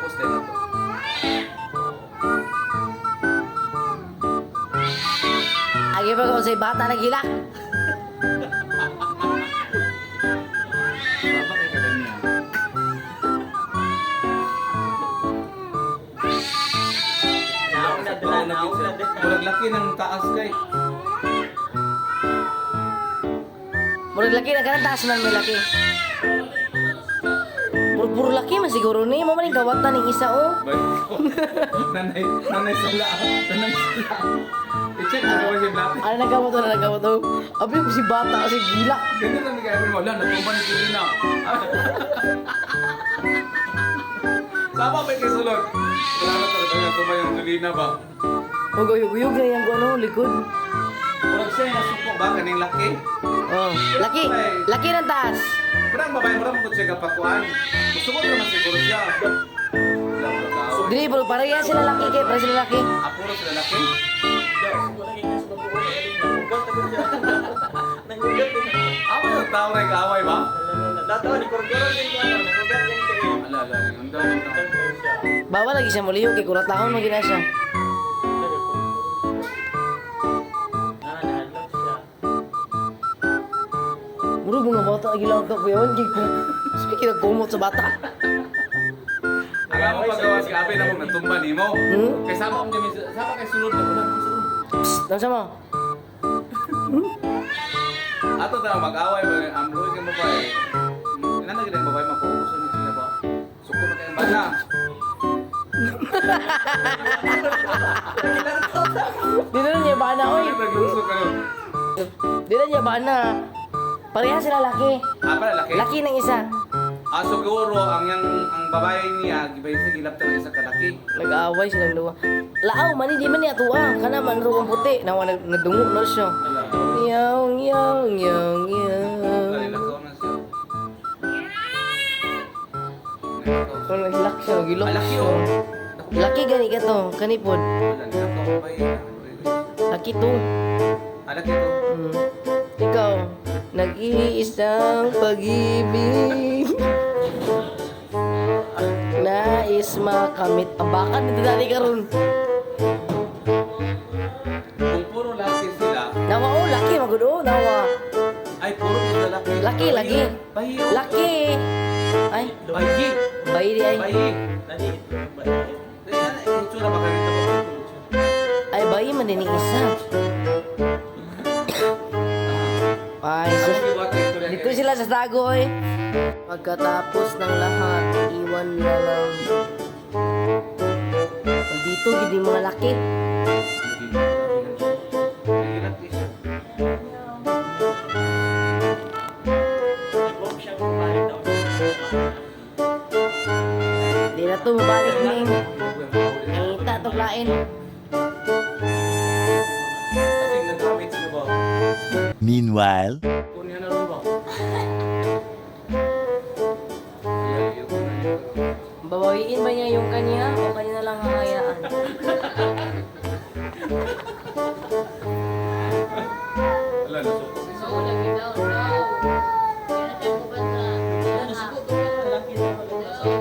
Tapos din ito. Agi pa ko sa bata na gila. Baba kay kadanya. Murag laki ng taas kay. Murag laki na kanang taas man may laki. Puro laki man siguro ni mo man gawat na ning isa oh. Nanay sala. Nanay sala. I-check mo ba si Black? Ano nagkamot to? Abi ko si bata kasi gila. Ganito na kaya mo. Wala, natumba ni Kulina. Sama ba kay sulod? Wala na talaga natumba yung Kulina ba? Uguyog na yung ano, likod. Murag siya yung nasuko ba? Kaning laki? Oh, laki ng taas. Murang babae, murang mo siya kapakuan. Gusto mo naman siguro siya. Wala mo tao. Dili bro, pareha sila laki kay, pareha sila laki. Apuro sila laki? Away yung tao na kaaway ba? Ala, ang daming tao. Bawal lagi siya muliyo kay kurat lahon mo gina siya. Bro, mga bata lagi lang ka kuyawan kay ko. Sige kinagkumot sa bata. Ang amo paggawa si Abe na mong natumba ni mo. Kay sama kong kami, sama kay sunod na wala kong sunod. Psst, nang sama. Ato tayo mag-away ba ang luwi kay babae. Nanagin ang babae mapupuso ni sila ba? Suko na kayong bala. Di na niya bana oy. Nagluso ka nun. Di na niya bana. Pareha sila laki. Pala laki? Laki ng isa. Siguro ang babae niya gibay sa gilap ng isa ka laki. Nag-aaway silang duwa. Laaw man di man niya tuwa. Kana man ro ang puti. Nawa nagdungo na siya. Ala. Yang yang. Lali lakaw na siya. Kung naglak siya, gilok Laki siya. oh. Laki gani ka to, kanipod. Wala, nilakaw ba yun? Laki to. Laki to. Ikaw, nag-iisang pag-ibig. Nais makamit. Ang bakan nito dali ka ron. Kung puro laki sila, Nawa oh, laki magod oh, nawa. ay puro sila laki. Laki, lagi. Bayi. Laki. Ay, Bayi. bayi di ay. Bayi. Yung tsura ba kanito ba? Ay, bayi man din yung isa. Ay, so, dito sila sa tagoy. Pagkatapos ng lahat, iwan na lang. Dito, gini mga laki. Di na to mabalik ning. Ngita to klain. Meanwhile, Babawiin ba niya yung kanya o kanya na lang hahayaan?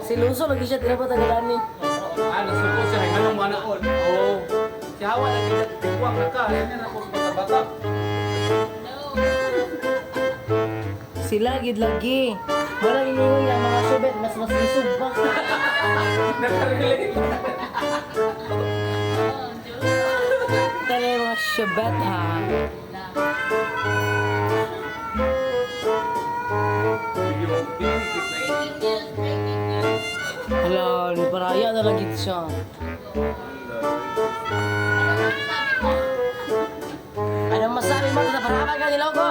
Si Luso lagi siya tinapat tagalan ni. Nasuko siya, hinanong mo anaon. Oo. Si Hawa lagi tikuwang na ka. Yan yan ako sa bata-bata. Sila gid lagi. Wala inuwi ang mga subet mas isog pa. Nakarelate. Tale mga subet ha. Hala, ni paraya na lagi siya. Anong masabi mo sa parama ka niloko?